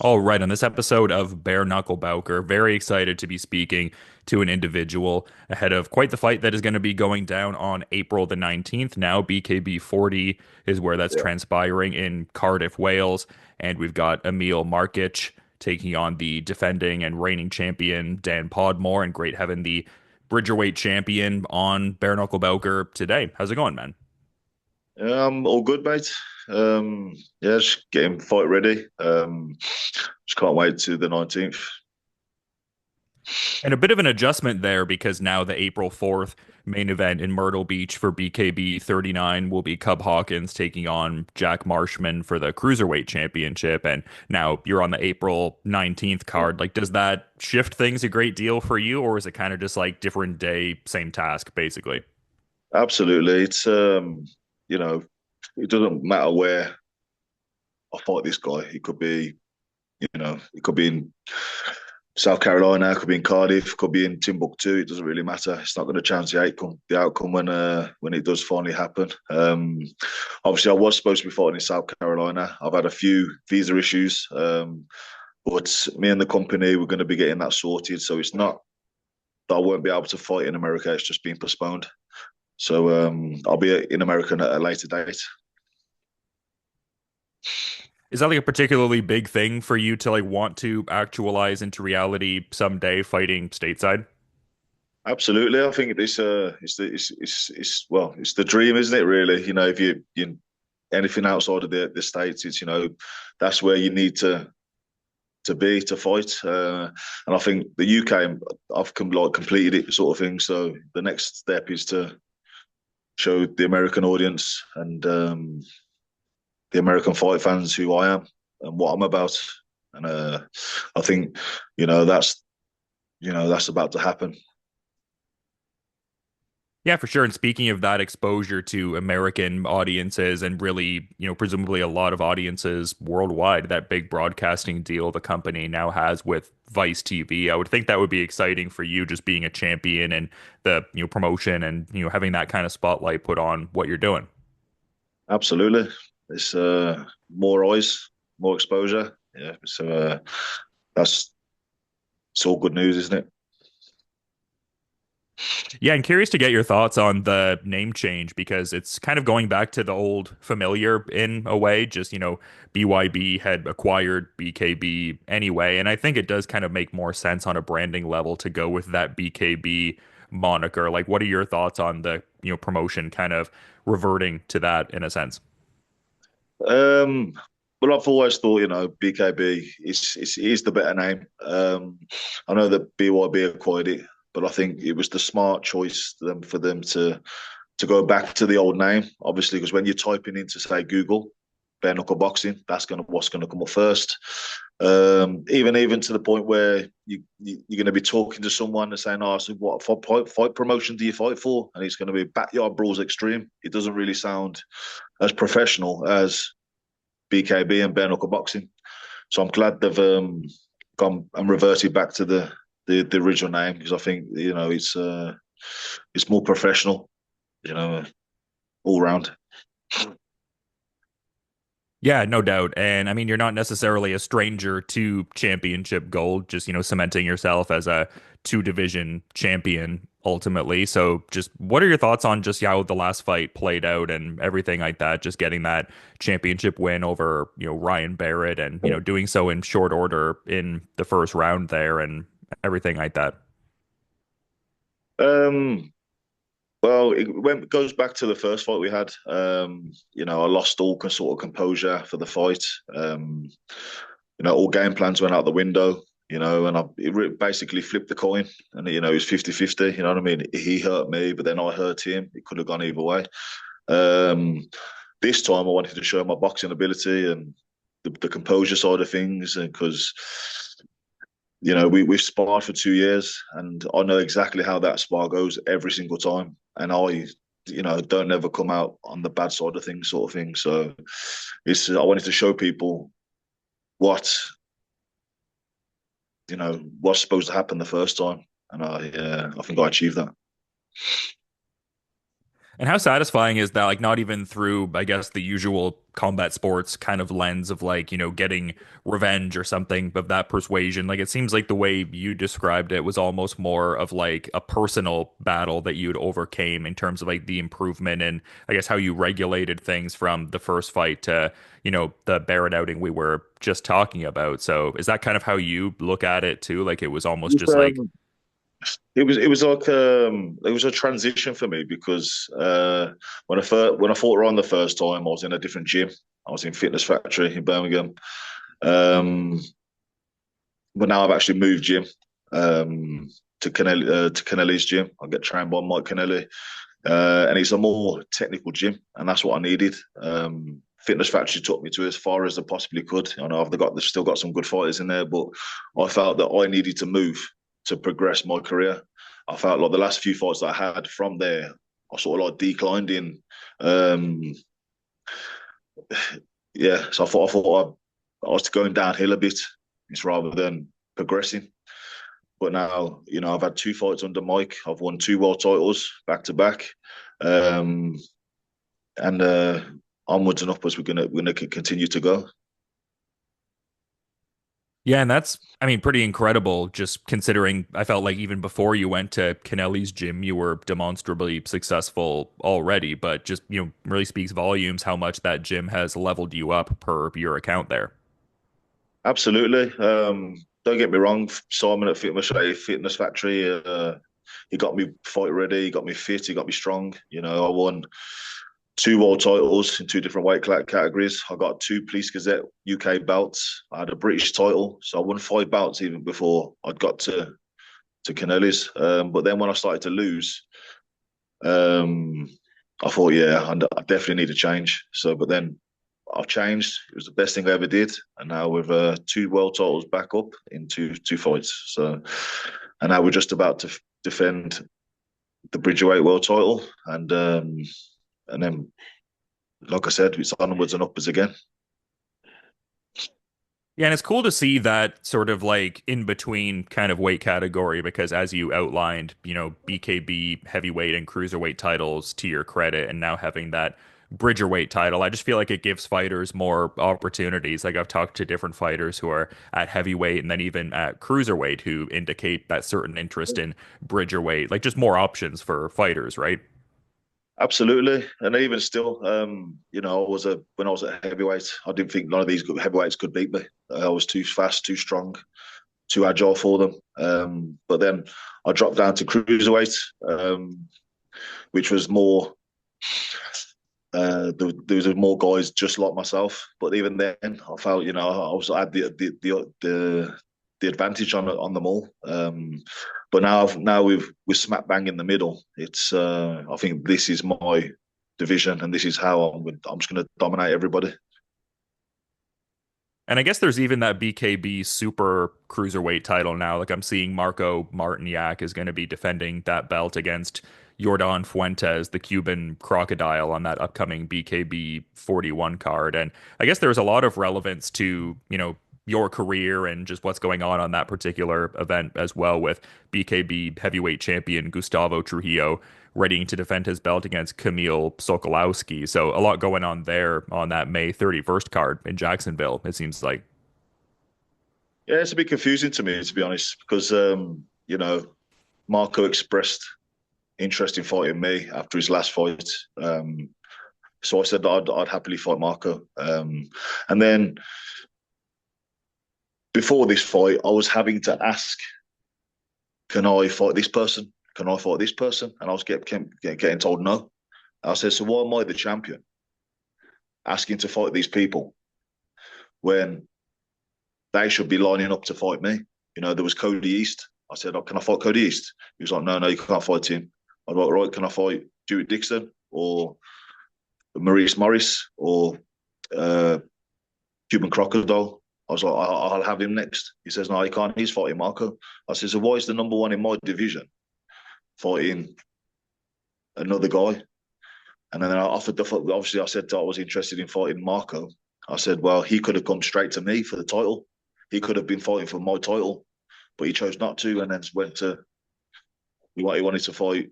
All right, on this episode of Bare Knuckle Bowker, very excited to be speaking to an individual ahead of quite the fight that is going to be going down on April the 19th. Now, BKB 40 is where that's Yeah. transpiring in Cardiff, Wales. And we've got Emil Markic taking on the defending and reigning champion Dan Podmore, and great having the Bridgerweight champion on Bare Knuckle Bowker today. How's it going, man? All good, mate. Yeah, just getting fight ready. Just can't wait to the 19th. And a bit of an adjustment there because now the April 4th main event in Myrtle Beach for BKB 39 will be Cub Hawkins taking on Jack Marshman for the Cruiserweight Championship. And now you're on the April 19th card. Like, does that shift things a great deal for you, or is it kind of just like different day, same task, basically? Absolutely. You know, it doesn't matter where I fight this guy. It could be in South Carolina, it could be in Cardiff, it could be in Timbuktu. It doesn't really matter. It's not going to change the outcome when it does finally happen. Obviously, I was supposed to be fighting in South Carolina. I've had a few visa issues, but me and the company we're going to be getting that sorted. So it's not that I won't be able to fight in America. It's just been postponed. So I'll be in America at a later date. Is that like a particularly big thing for you to like want to actualize into reality someday fighting stateside? Absolutely, I think it's the dream, isn't it? Really, if you anything outside of the states, it's that's where you need to be to fight. And I think the UK, I've completed it, sort of thing. So the next step is to show the American audience and the American fight fans who I am and what I'm about. And I think you know that's that's about to happen. Yeah, for sure. And speaking of that exposure to American audiences and really, presumably a lot of audiences worldwide, that big broadcasting deal the company now has with Vice TV, I would think that would be exciting for you just being a champion and the, promotion and, having that kind of spotlight put on what you're doing. Absolutely, it's more eyes, more exposure. Yeah, so that's it's all good news, isn't it? Yeah, and curious to get your thoughts on the name change because it's kind of going back to the old familiar in a way. Just, BYB had acquired BKB anyway, and I think it does kind of make more sense on a branding level to go with that BKB moniker. Like, what are your thoughts on the, promotion kind of reverting to that in a sense? Um, well, I've always thought, BKB is the better name. I know that BYB acquired it, but I think it was the smart choice for them to go back to the old name. Obviously, because when you're typing into say Google bare knuckle boxing, that's what's gonna come up first. Even to the point where you're going to be talking to someone and saying, "Oh, so what fight promotion do you fight for?" And it's going to be Backyard Brawls Extreme. It doesn't really sound as professional as BKB and bare knuckle boxing. So I'm glad they've gone and reverted back to the original name because I think it's more professional, you know, all round. Yeah, no doubt. And I mean, you're not necessarily a stranger to championship gold, just, cementing yourself as a two division champion ultimately. So just what are your thoughts on just how the last fight played out and everything like that? Just getting that championship win over, Ryan Barrett and, doing so in short order in the first round there and everything like that. Um, well, goes back to the first fight we had. I lost all sort of composure for the fight. All game plans went out the window. And basically flipped the coin, and it was 50-50. You know what I mean? He hurt me, but then I hurt him. It could have gone either way. Um, this time, I wanted to show my boxing ability and the composure side of things, because we've sparred for 2 years, and I know exactly how that spar goes every single time, and I don't never come out on the bad side of things, sort of thing. So I wanted to show people what what's supposed to happen the first time, and I think I achieved that. And how satisfying is that? Like, not even through, I guess, the usual combat sports kind of lens of like, getting revenge or something of that persuasion. Like, it seems like the way you described it was almost more of like a personal battle that you'd overcame in terms of like the improvement and I guess how you regulated things from the first fight to, the Barrett outing we were just talking about. So, is that kind of how you look at it too? Like, it was almost just like, It was a transition for me because when I fought Ryan the first time, I was in a different gym. I was in Fitness Factory in Birmingham. Um, but now I've actually moved gym to Connelly's gym. I get trained by Mike Connelly, and it's a more technical gym, and that's what I needed. Fitness Factory took me to as far as they possibly could. I know they've still got some good fighters in there, but I felt that I needed to move to progress my career. I felt like the last few fights that I had from there, I sort of like declined in. Um, yeah, so I thought I was going downhill a bit, it's rather than progressing. But now, I've had two fights under Mike. I've won two world titles back to back, um, and onwards and upwards. We're gonna continue to go. yeah, and that's, I mean, pretty incredible just considering I felt like even before you went to Kennelly's gym, you were demonstrably successful already, but just, really speaks volumes how much that gym has leveled you up per your account there. Absolutely. Don't get me wrong, Simon at Fitness Factory. He got me fight ready. He got me fit. He got me strong. I won two world titles in two different weight categories. I got two Police Gazette UK belts. I had a British title, so I won five belts even before I'd got to Connelly's. But then when I started to lose, um, I thought, yeah, I definitely need a change. But then I've changed. It was the best thing I ever did, and now we've two world titles back up in two fights. And now we're just about to defend the Bridgerweight world title, and then, like I said, it's onwards and upwards again. Yeah, and it's cool to see that sort of like in between kind of weight category because as you outlined, BKB heavyweight and cruiserweight titles to your credit, and now having that Bridgerweight title, I just feel like it gives fighters more opportunities. Like I've talked to different fighters who are at heavyweight and then even at cruiserweight who indicate that certain interest in Bridgerweight, like just more options for fighters, right? Absolutely, and even still, when I was at heavyweight, I didn't think none of these heavyweights could beat me. I was too fast, too strong, too agile for them. But then I dropped down to cruiserweight, which was more. There was more guys just like myself, but even then, I felt I had the advantage on them all. But now we're smack bang in the middle. It's I think this is my division, and this is how I'm just going to dominate everybody. And I guess there's even that BKB super cruiserweight title now. Like I'm seeing Marco Martiniak is going to be defending that belt against Jordan Fuentes, the Cuban crocodile, on that upcoming BKB 41 card. And I guess there's a lot of relevance to, your career and just what's going on that particular event as well with BKB heavyweight champion Gustavo Trujillo readying to defend his belt against Kamil Sokolowski. So a lot going on there on that May 31st card in Jacksonville, it seems like. Yeah, it's a bit confusing to me, to be honest, because Marco expressed interest in fighting me after his last fight. So I said that I'd happily fight Marco. And then before this fight, I was having to ask, "Can I fight this person? Can I fight this person?" And I was getting told no. I said, "So why am I the champion asking to fight these people when they should be lining up to fight me?" There was Cody East. I said, "Oh, can I fight Cody East?" He was like, "No, you can't fight him." I was like, "Right, can I fight Dewitt Dixon or Maurice Morris or uh, Cuban Crocodile?" I was like, "I'll have him next." He says, "No, he can't. He's fighting Marco." I said, "So why is the number one in my division fighting another guy?" And then I offered obviously I said I was interested in fighting Marco. I said, "Well, he could have come straight to me for the title. He could have been fighting for my title, but he chose not to, and then went to he wanted to fight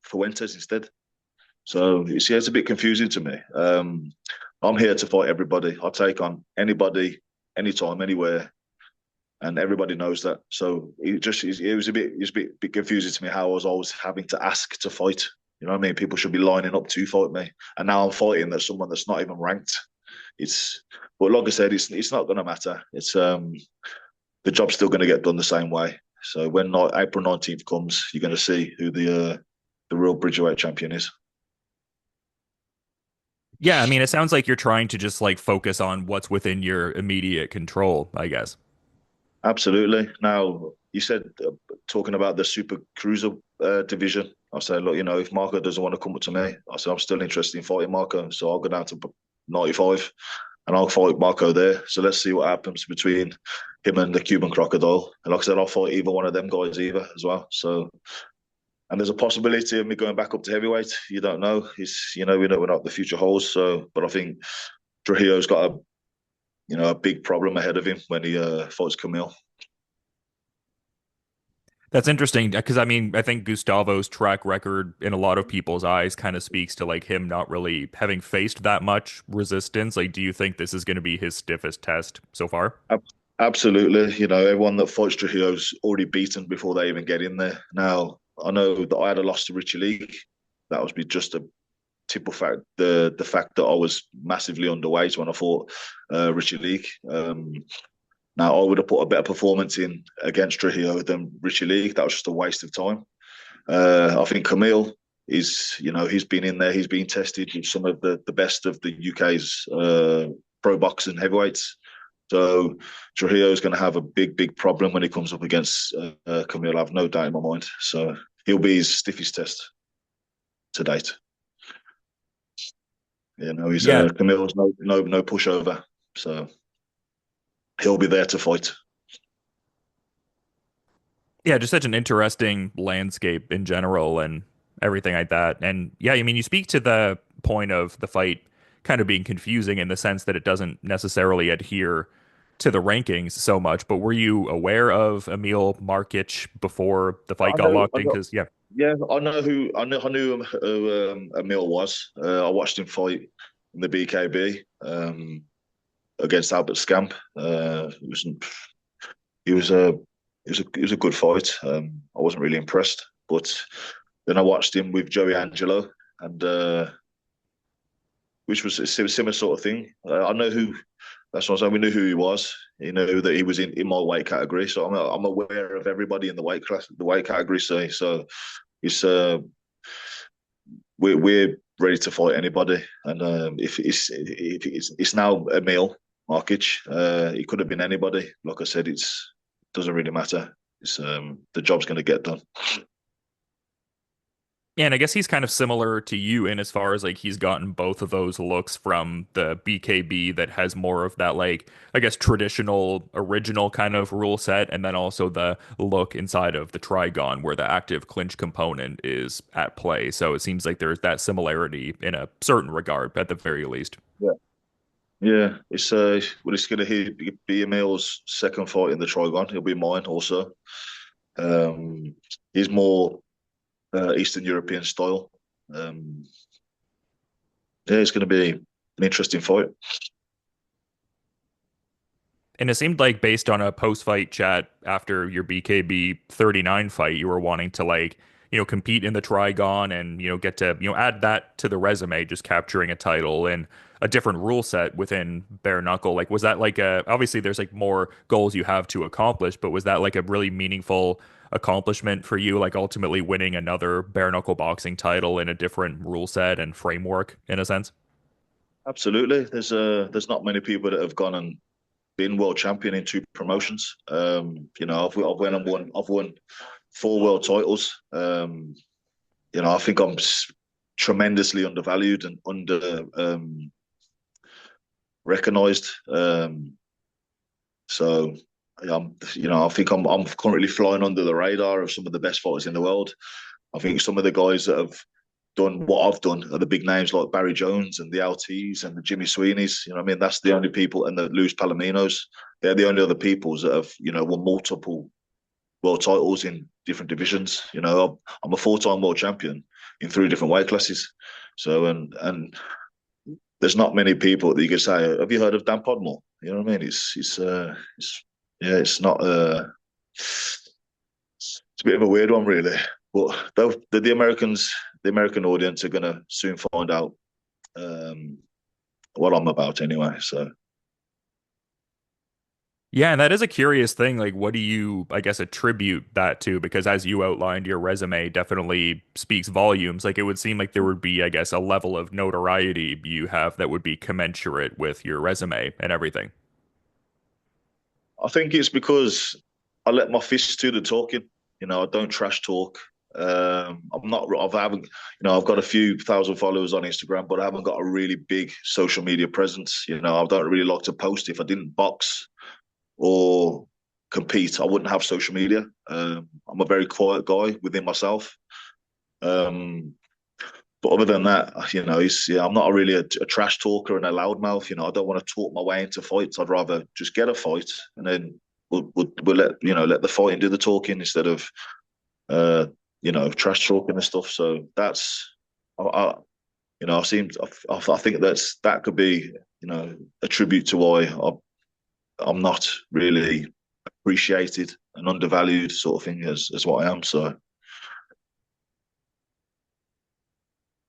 Fuentes instead." So it's a bit confusing to me. I'm here to fight everybody. I'll take on anybody, anytime, anywhere, and everybody knows that. So it was a bit confusing to me how I was always having to ask to fight. You know what I mean? People should be lining up to fight me, and now I'm fighting that someone that's not even ranked. It's but like I said, it's not going to matter. It's the job's still going to get done the same way. So when April 19th comes, you're going to see who the real Bridgerweight champion is. Yeah, I mean, it sounds like you're trying to just like focus on what's within your immediate control, I guess. Absolutely. Now, you said talking about the super cruiser division. I said, look, if Marco doesn't want to come up to me, I said I'm still interested in fighting Marco, so I'll go down to 95 and I'll fight Marco there. So let's see what happens between him and the Cuban Crocodile. And like I said, I'll fight either one of them guys either as well. So, and there's a possibility of me going back up to heavyweight. You don't know. We know we're not the future holds. So, but I think Trujillo's got a big problem ahead of him when he fights Camille. That's interesting because I mean, I think Gustavo's track record in a lot of people's eyes kind of speaks to like him not really having faced that much resistance. Like, do you think this is going to be his stiffest test so far? Absolutely. Everyone that fights Trujillo's already beaten before they even get in there. Now, I know that I had a loss to Richie League. That was just a typical fact. The fact that I was massively underweight when I fought Richie League. Now, I would have put a better performance in against Trujillo than Richie League. That was just a waste of time. I think Camille he's been in there. He's been tested with some of the best of the UK's pro boxing heavyweights. So Trujillo is going to have a big problem when he comes up against Camille. I have no doubt in my mind. So he'll be his stiffest test to date. He's Yeah, Camille's no pushover. So he'll be there to fight. yeah, just such an interesting landscape in general and everything like that. And yeah, I mean, you speak to the point of the fight kind of being confusing in the sense that it doesn't necessarily adhere to the rankings so much. But were you aware of Emil Markic before the fight I got know, locked I in? know, Because yeah, yeah, I knew who Emil was. I watched him fight in the BKB against Albert Scamp. He was a it was a good fight. I wasn't really impressed, but then I watched him with Joey Angelo, and which was a similar sort of thing. I know who. That's what I'm saying. We knew who he was. You know that he was in my weight category, so I'm aware of everybody in the weight class, the weight category. So it's we're ready to fight anybody, and if it's now Emil Markic, it could have been anybody. Like I said, it doesn't really matter. It's the job's going to get done. yeah, and I guess he's kind of similar to you in as far as like he's gotten both of those looks from the BKB that has more of that like I guess traditional original kind of rule set, and then also the look inside of the Trigon where the active clinch component is at play. So it seems like there's that similarity in a certain regard at the very least. Yeah, yeah. It's going to be Emil's second fight in the Trigon. It'll be mine also. Um, he's more Eastern European style. Um, yeah, it's going to be an interesting fight. And it seemed like based on a post-fight chat after your BKB 39 fight, you were wanting to like, compete in the Trigon and, get to, add that to the resume, just capturing a title and a different rule set within bare knuckle. Like, was that like obviously there's like more goals you have to accomplish, but was that like a really meaningful accomplishment for you, like ultimately winning another bare knuckle boxing title in a different rule set and framework in a sense? Absolutely. There's not many people that have gone and been world champion in two promotions. I've won four world titles. I think I'm tremendously undervalued and under recognized. So I think I'm currently flying under the radar of some of the best fighters in the world. I think some of the guys that have done what I've done are the big names like Barry Jones and the LTs and the Jimmy Sweeneys. You know what I mean? That's the only people, and the Luis Palominos. They're the only other peoples that have, won multiple world titles in different divisions. I'm a four-time world champion in three different weight classes. So and there's not many people that you can say, have you heard of Dan Podmore? You know what I mean? It's yeah, it's not it's a bit of a weird one, really. But the Americans, the American audience are gonna soon find out um, what I'm about anyway. So Yeah, and that is a curious thing. Like, what do you, I guess, attribute that to? Because as you outlined, your resume definitely speaks volumes. Like, it would seem like there would be, I guess, a level of notoriety you have that would be commensurate with your resume and everything. I think it's because I let my fists do the talking. You know, I don't trash talk. I'm not. I haven't. You know, I've got a few thousand followers on Instagram, but I haven't got a really big social media presence. You know, I don't really like to post. If I didn't box or compete, I wouldn't have social media. I'm a very quiet guy within myself. Um, but other than that, you know, yeah, I'm not really a trash talker and a loudmouth. You know, I don't want to talk my way into fights. I'd rather just get a fight and then we'll let let the fighting do the talking instead of uh, trash talking and stuff. So that's I I seem I think that could be a tribute to why I'm not really appreciated and undervalued sort of thing as what I am. So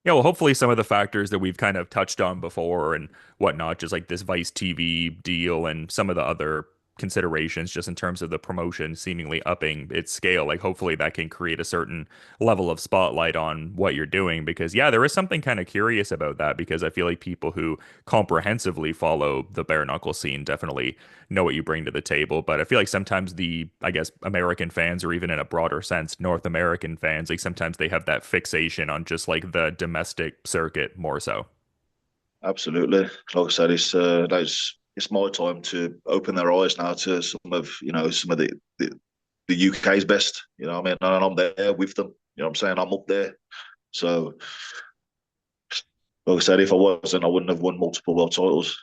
Yeah, well, hopefully some of the factors that we've kind of touched on before and whatnot, just like this Vice TV deal and some of the other considerations, just in terms of the promotion seemingly upping its scale, like hopefully that can create a certain level of spotlight on what you're doing. Because yeah, there is something kind of curious about that because I feel like people who comprehensively follow the bare knuckle scene definitely know what you bring to the table. But I feel like sometimes the, I guess, American fans, or even in a broader sense, North American fans, like sometimes they have that fixation on just like the domestic circuit more so. absolutely, like I said, it's my time to open their eyes now to some of the UK's best. You know what I mean? And I'm there with them. You know what I'm saying? I'm up there. So, like I said, if I wasn't, I wouldn't have won multiple world titles.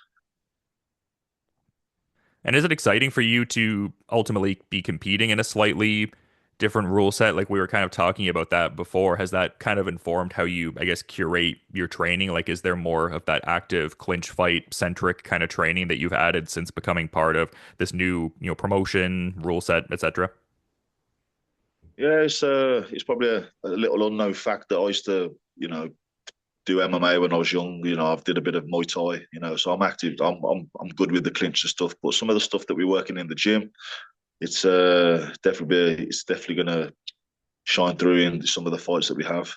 And is it exciting for you to ultimately be competing in a slightly different rule set? Like we were kind of talking about that before. Has that kind of informed how you, I guess, curate your training? Like, is there more of that active clinch fight centric kind of training that you've added since becoming part of this new, promotion, rule set, etc.? Yeah, it's probably a little unknown fact that I used to, do MMA when I was young. You know, I've did a bit of Muay Thai. You know, so I'm active. I'm good with the clinch and stuff. But some of the stuff that we're working in the gym, it's definitely gonna shine through in some of the fights that we have.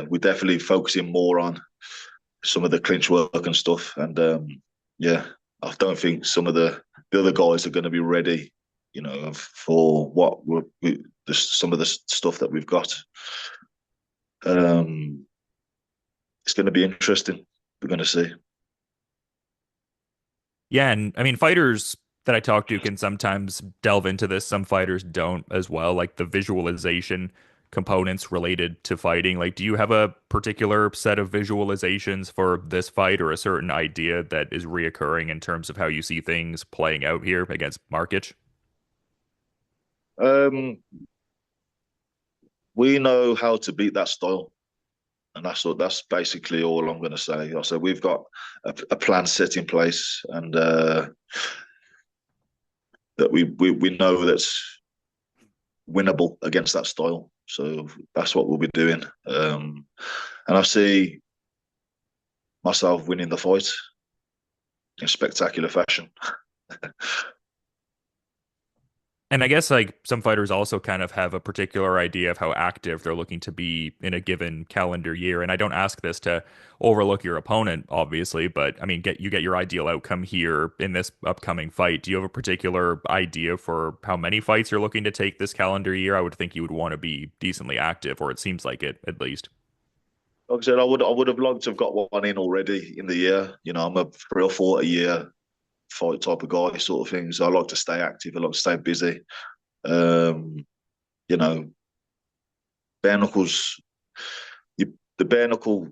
We're definitely focusing more on some of the clinch work and stuff. And yeah, I don't think some of the other guys are going to be ready, for some of the stuff that we've got. Um, it's going to be interesting. We're going to see. Yeah, and I mean, fighters that I talk to can sometimes delve into this. Some fighters don't as well, like the visualization components related to fighting. Like, do you have a particular set of visualizations for this fight or a certain idea that is reoccurring in terms of how you see things playing out here against Markic? Um, we know how to beat that style. And that's basically all I'm going to say. So we've got a plan set in place, and that we know that's winnable against that style. So that's what we'll be doing. And I see myself winning the fight in spectacular fashion. And I guess like some fighters also kind of have a particular idea of how active they're looking to be in a given calendar year. And I don't ask this to overlook your opponent, obviously, but I mean, get your ideal outcome here in this upcoming fight. Do you have a particular idea for how many fights you're looking to take this calendar year? I would think you would want to be decently active, or it seems like it at least. Like I said, I would have liked to have got one in already in the year. You know, I'm a 3 or 4 a year fight type of guy, sort of thing. So I like to stay active. I like to stay busy. Um, you know, bare knuckles, the bare knuckle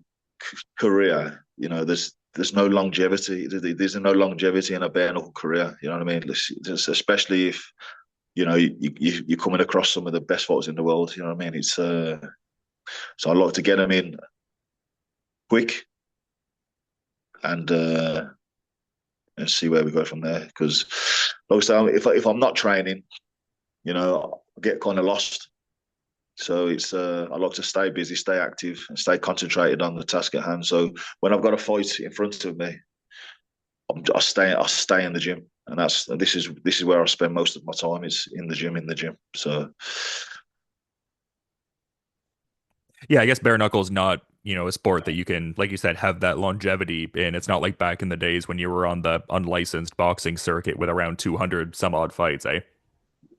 career. You know, there's no longevity. There's no longevity in a bare knuckle career. You know what I mean? Especially if you're coming across some of the best fighters in the world. You know what I mean? It's so I like to get them in quick, and see where we go from there. Because, like I say, if I'm not training, I get kind of lost. So I like to stay busy, stay active, and stay concentrated on the task at hand. So when I've got a fight in front of me, I stay in the gym, and this is where I spend most of my time. Is in the gym, in the gym. So Yeah, I guess bare knuckles not, a sport that you can, like you said, have that longevity in. It's not like back in the days when you were on the unlicensed boxing circuit with around 200 some odd fights, eh?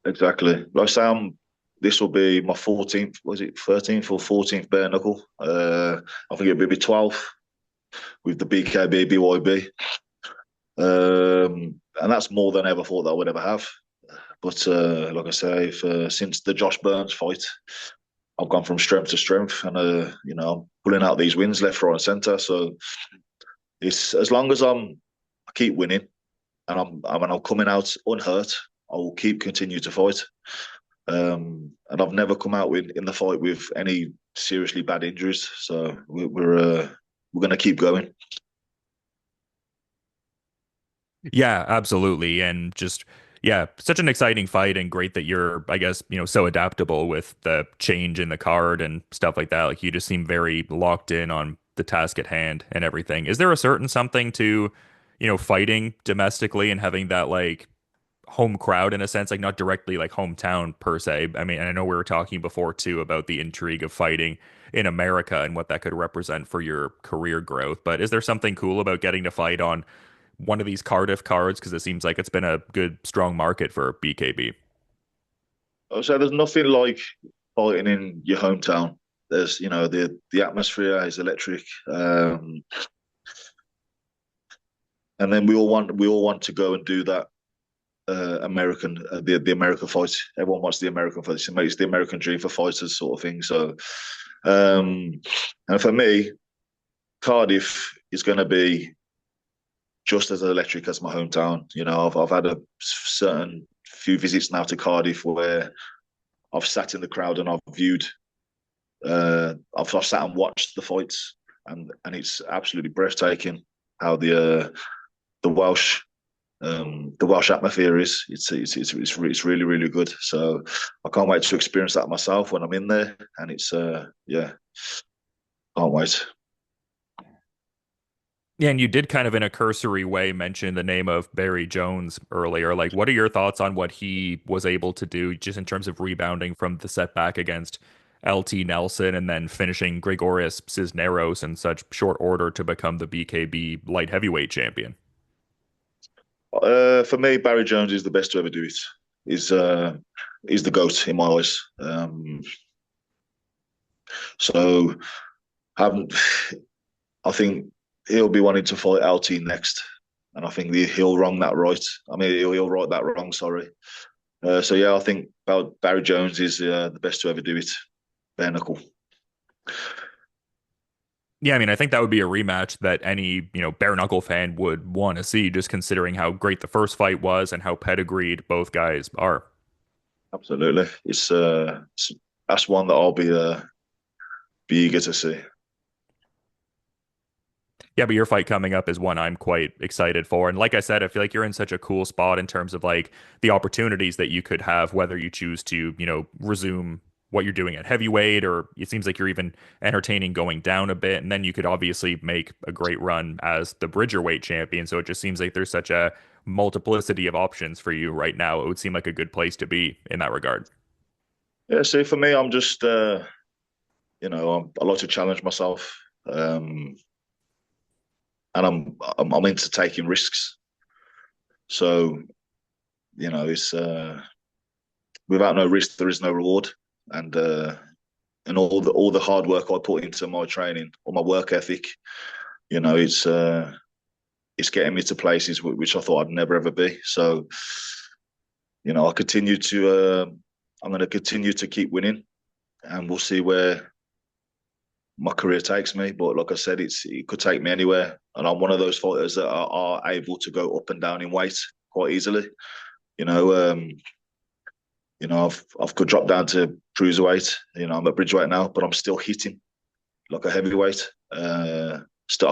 exactly, like I say, this will be my 14th, was it 13th or 14th bare knuckle? I think it'll be 12th with the BKB BYB. And that's more than I ever thought that I would ever have. But like I say, since the Josh Burns fight, I've gone from strength to strength, and I'm pulling out these wins left, right, and centre. So it's as long as I keep winning, and I'm coming out unhurt, I will keep continue to fight. And I've never come out in the fight with any seriously bad injuries. So we're going to keep going. Yeah, absolutely. And just, yeah, such an exciting fight and great that you're, I guess, so adaptable with the change in the card and stuff like that. Like you just seem very locked in on the task at hand and everything. Is there a certain something to, fighting domestically and having that like home crowd in a sense, like not directly like hometown per se? I mean, and I know we were talking before too about the intrigue of fighting in America and what that could represent for your career growth. But is there something cool about getting to fight on one of these Cardiff cards? Because it seems like it's been a good, strong market for BKB. So there's nothing like fighting in your hometown. There's, the atmosphere is electric, and then we all want to go and do that American the American fight. Everyone wants the American fight. It's the American dream for fighters, sort of thing. So, and for me, Cardiff is going to be just as electric as my hometown. I've had a certain few visits now to Cardiff where I've sat in the crowd and I've viewed. I've sat and watched the fights, and it's absolutely breathtaking how the Welsh atmosphere is. It's really really good. So I can't wait to experience that myself when I'm in there, and it's yeah, can't wait. Yeah, and you did kind of in a cursory way mention the name of Barry Jones earlier. Like, what are your thoughts on what he was able to do just in terms of rebounding from the setback against LT Nelson and then finishing Gregorius Cisneros in such short order to become the BKB light heavyweight champion? For me, Barry Jones is the best to ever do it. He's the goat in my eyes. So haven't I think he'll be wanting to fight LT next, and I think he'll wrong that right. I mean, he'll right that wrong. Sorry. So yeah, I think Barry Jones is the best to ever do it. Bare knuckle. Yeah, I mean, I think that would be a rematch that any, bare knuckle fan would want to see, just considering how great the first fight was and how pedigreed both guys are. Absolutely, that's one that I'll be eager to see. Yeah, but your fight coming up is one I'm quite excited for. And like I said, I feel like you're in such a cool spot in terms of like the opportunities that you could have, whether you choose to, resume what you're doing at heavyweight, or it seems like you're even entertaining going down a bit. And then you could obviously make a great run as the Bridgerweight champion. So it just seems like there's such a multiplicity of options for you right now. It would seem like a good place to be in that regard. Yeah. See, for me, I'm just I like to challenge myself, and I'm into taking risks. So it's without no risk, there is no reward, and all the hard work I put into my training or my work ethic, you know, it's getting me to places which I thought I'd never ever be. So I continue to I'm going to continue to keep winning, and we'll see where my career takes me. But like I said, it could take me anywhere, and I'm one of those fighters that are able to go up and down in weight quite easily. You know, um, I've could drop down to cruiserweight. I'm at Bridgerweight now, but I'm still hitting. like a heavyweight. I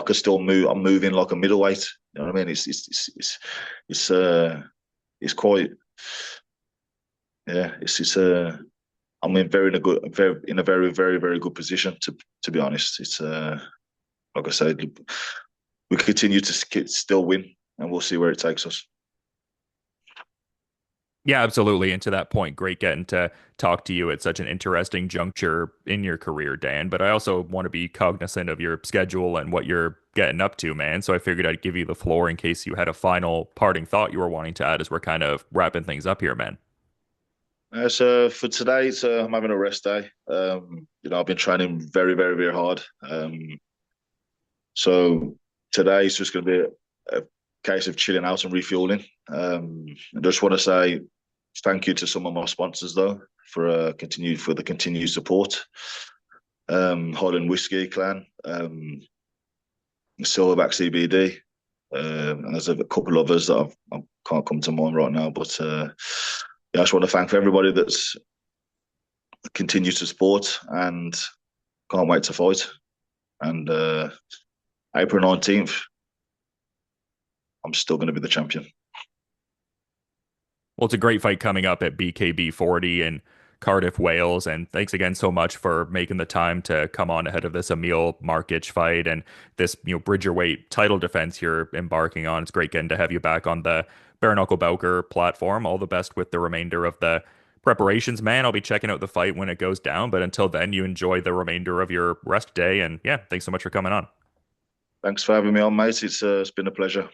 could still move. I'm moving like a middleweight. You know what I mean? It's it's quite yeah. I'm in a very good position to be honest. It's like I said, we continue to still win, and we'll see where it takes us. Yeah, absolutely. And to that point, great getting to talk to you at such an interesting juncture in your career, Dan. But I also want to be cognizant of your schedule and what you're getting up to, man. So I figured I'd give you the floor in case you had a final parting thought you were wanting to add as we're kind of wrapping things up here, man. So for today, I'm having a rest day. I've been training very hard. So today is just going to be a case of chilling out and refueling. I just want to say thank you to some of my sponsors though for the continued support. Highland Whiskey Clan, Silverback CBD, and there's a couple others that I can't come to mind right now. But yeah, I just want to thank everybody that's continued to support and can't wait to fight. And April 19th, I'm still going to be the champion. Well, it's a great fight coming up at BKB 40 in Cardiff, Wales. And thanks again so much for making the time to come on ahead of this Emil Markic fight and this, Bridgerweight title defense you're embarking on. It's great getting to have you back on the Bare Knuckle Bowker platform. All the best with the remainder of the preparations, man. I'll be checking out the fight when it goes down. But until then, you enjoy the remainder of your rest day. And yeah, thanks so much for coming on. Thanks for having me on, mate. It's been a pleasure.